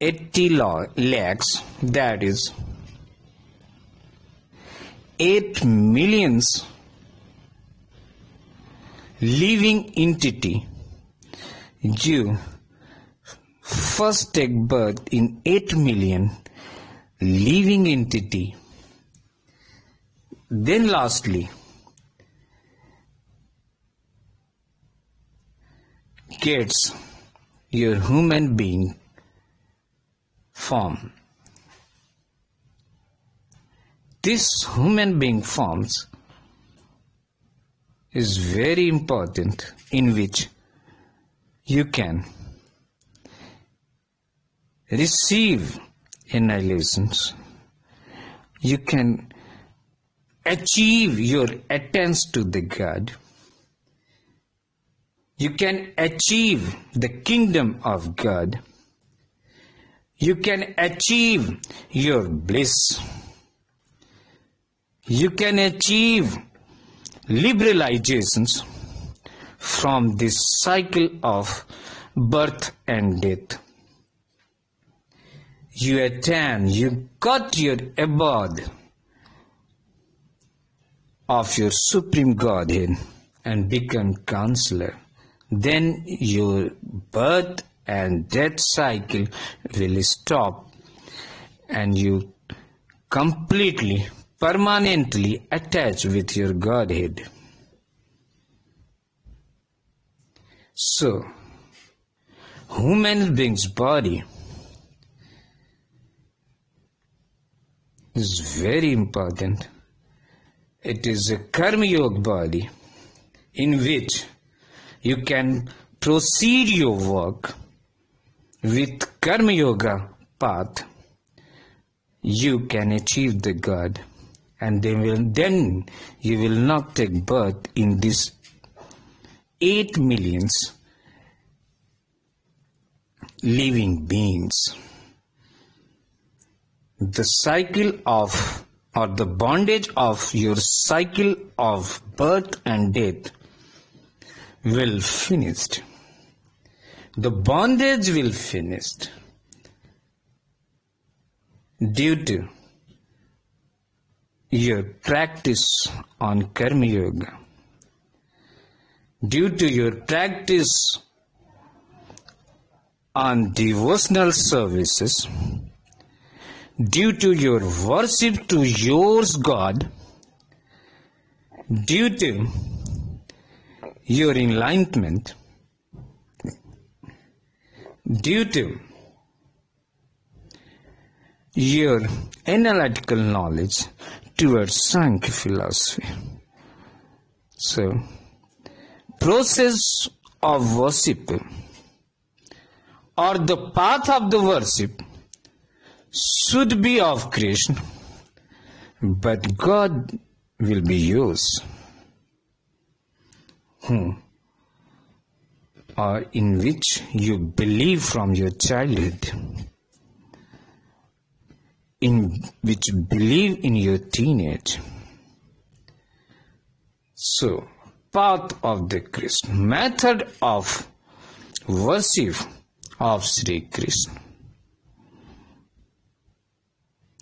80 lakhs, that is 8 millions living entity. You first take birth in 8 million living entity. Then lastly, gets your human being form. This human being forms is very important, in which you can receive annihilations. You can achieve your attention to the God. You can achieve the kingdom of God. You can achieve your bliss. You can achieve liberalizations from this cycle of birth and death. You attain, you got your abode of your supreme Godhead and become counselor. Then your birth and death cycle will stop and you completely, permanently attach with your Godhead. So, human being's body is very important. It is a karma yoga body in which you can proceed your work with karma yoga path. You can achieve the God, and then you will not take birth in this 8 millions living beings. The cycle of, or the bondage of your cycle of birth and death will finish. The bondage will finish due to your practice on karma yoga, due to your practice on devotional services, due to your worship to yours God, due to your enlightenment, due to your analytical knowledge towards Sankhya philosophy. So, process of worship or the path of the worship should be of Krishna, but God will be yours, or in which you believe from your childhood, in which believe in your teenage. So, path of the Krishna, method of worship of Sri Krishna.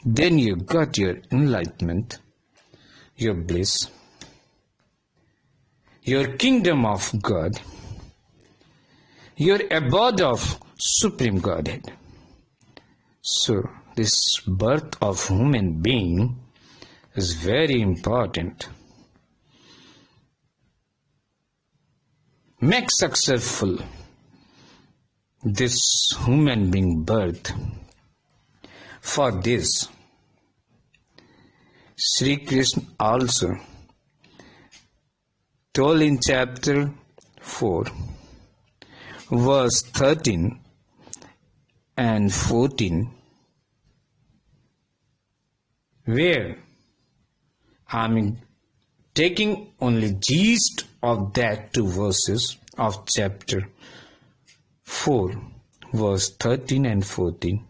Then you got your enlightenment, your bliss, your kingdom of God, your abode of supreme Godhead. So, this birth of human being is very important. Make successful this human being birth. For this, Sri Krishna also told in chapter 4, verse 13 and 14, where I am taking only gist of that two verses of chapter 4, verse 13 and 14,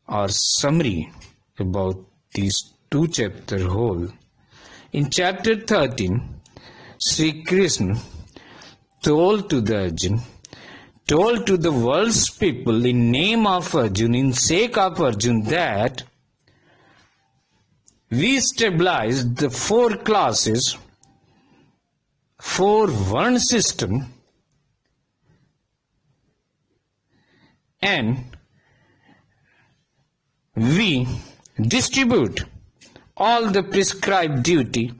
or summary about these two chapter whole. In chapter 13, Sri Krishna told to the Arjuna told to the world's people in name of Arjun, in sake of Arjun, that we stabilized the 4 classes, 4 Varn system, and we distribute all the prescribed duty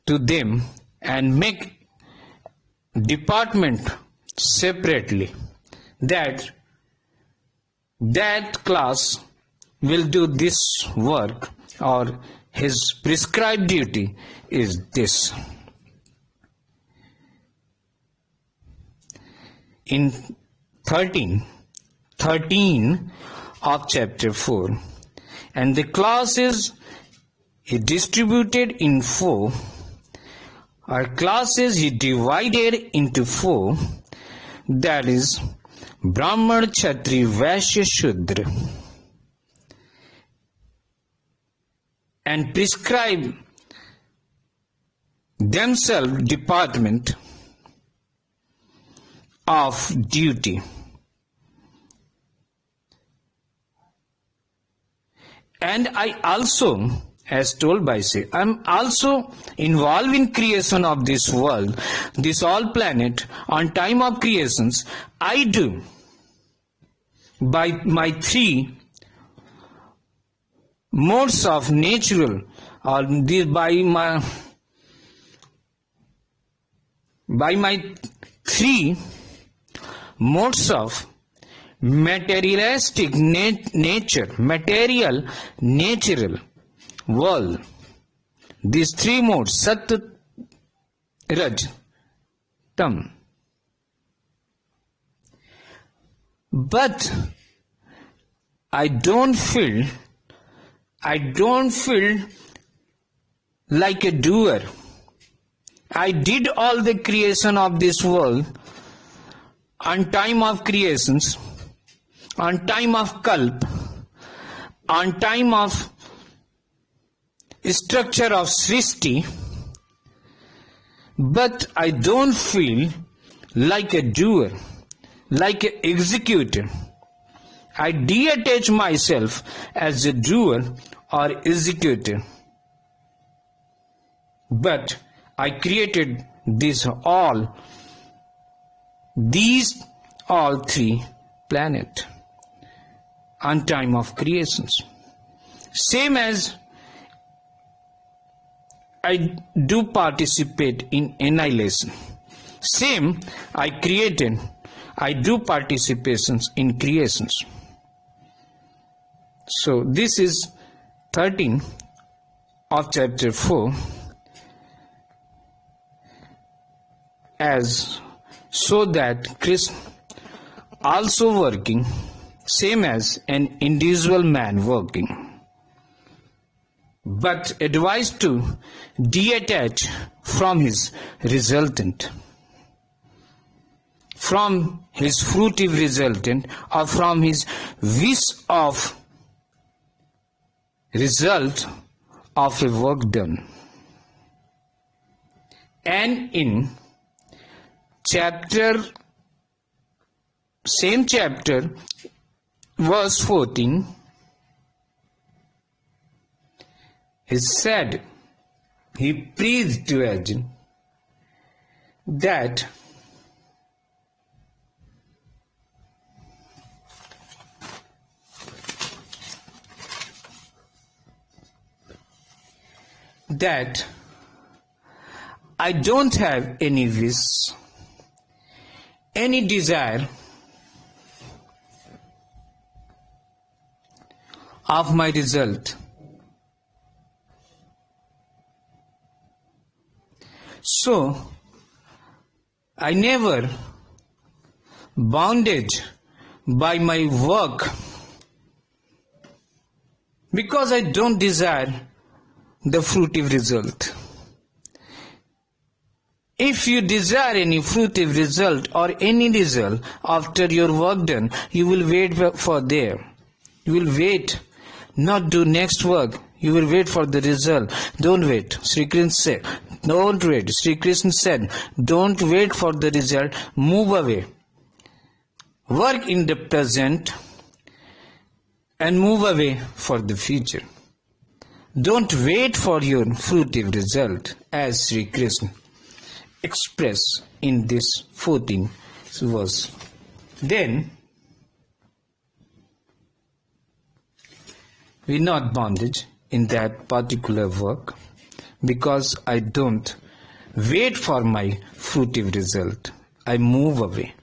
to them and make department separately, that class will do this work, or his prescribed duty is this. In 13 of chapter 4, and the class is distributed in 4, or classes he divided into 4, that is Brahman, Kshatriya, Vaishya, Shudra, and prescribe themselves department of duty. And I also, as told by say, I am also involved in creation of this world, this all planet. On time of creations, I do by my 3 modes of natural, or by my 3 modes of materialistic nature, material, natural world. These 3 modes, Sat, Raj, Tam. But I don't feel like a doer. I did all the creation of this world on time of creations, on time of kalp, on time of structure of Srishti, but I don't feel like a doer, like an executor. I detach myself as a doer or executor, but I created these all 3 planets on time of creations. Same as I do participate in annihilation. Same I do participations in creations. So this is 13 of chapter 4, as so that Krishna also working same as an individual man working, but advised to detach from his resultant, from his fruitive resultant, or from his wish of result of a work done. And in same chapter, verse 14, he said, he preached to Arjuna that I don't have any wish, any desire of my result. So, I never bounded by my work because I don't desire the fruitive result. If you desire any fruitive result or any result after your work done, you will wait for there. You will wait, not do next work. You will wait for the result. Don't wait. Sri Krishna said, don't wait. Sri Krishna said, don't wait for the result. Move away. Work in the present and move away for the future. Don't wait for your fruitive result, as Sri Krishna expressed in this 14th verse. Then, we're not bondage in that particular work, because I don't wait for my fruitive result. I move away.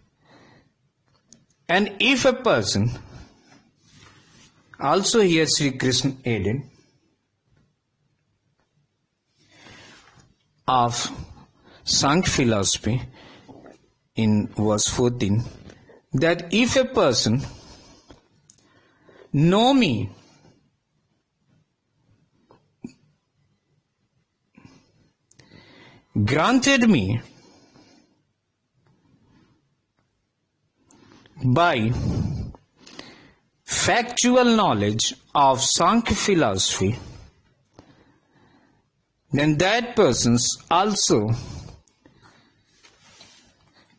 And if a person, also here Sri Krishna added, of Sankhya philosophy in verse 14, that if a person know me, granted me by factual knowledge of Sankhya philosophy, then that person's also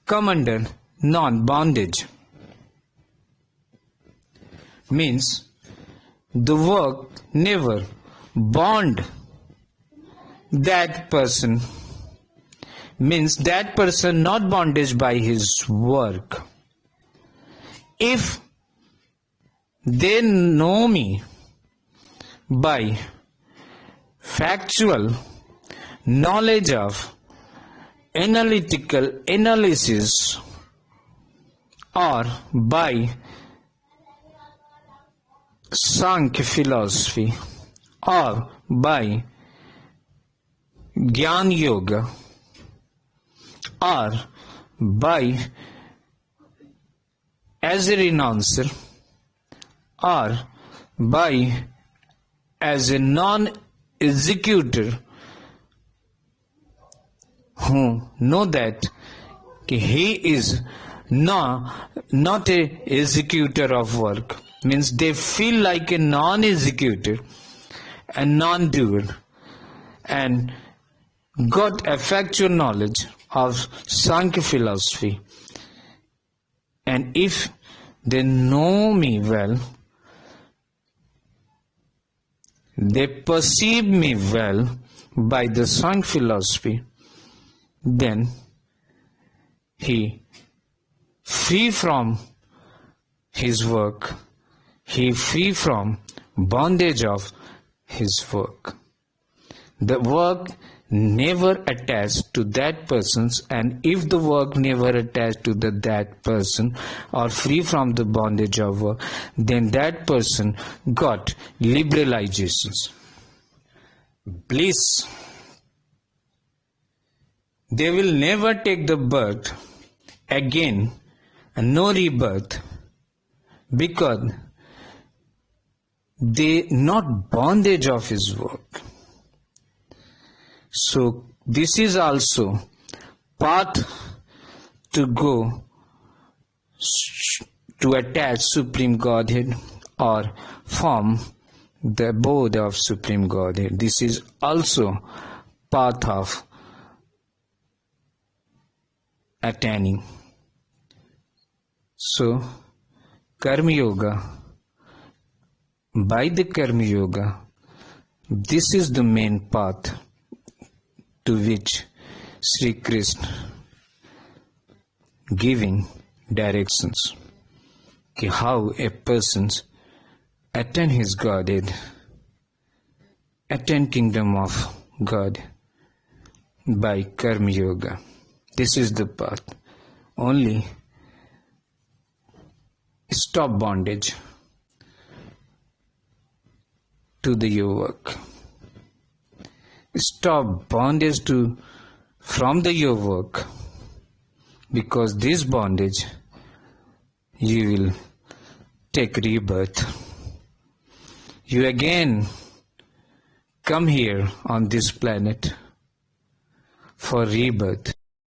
come under non-bondage. Means the work never bond that person, means that person not bondage by his work. If they know me by factual knowledge of analytical analysis, or by Sankhya philosophy, or by Jnana Yoga, or by as a renouncer, or by as a non-executor who know that he is not a executor of work, means they feel like a non-executor and non-doer, and got a factual knowledge of Sankhya philosophy. And if they know me well, they perceive me well by the Sankhya philosophy, then he free from his work, he free from bondage of his work. The work never attached to that person's, and if the work never attached to that person or free from the bondage of work, then that person got liberalizations, bliss. They will never take the birth again, and no rebirth, because they not bondage of his work. So this is also path to go to attach Supreme Godhead or form the abode of Supreme Godhead. This is also path of attaining. So Karma Yoga, by the Karma Yoga, this is the main path to which Sri Krishna giving directions, how a person attain his Godhead, attain kingdom of God by Karma Yoga. This is the path. Only stop bondage to your work. Stop bondage from your work, because this bondage you will take rebirth. You again come here on this planet for rebirth.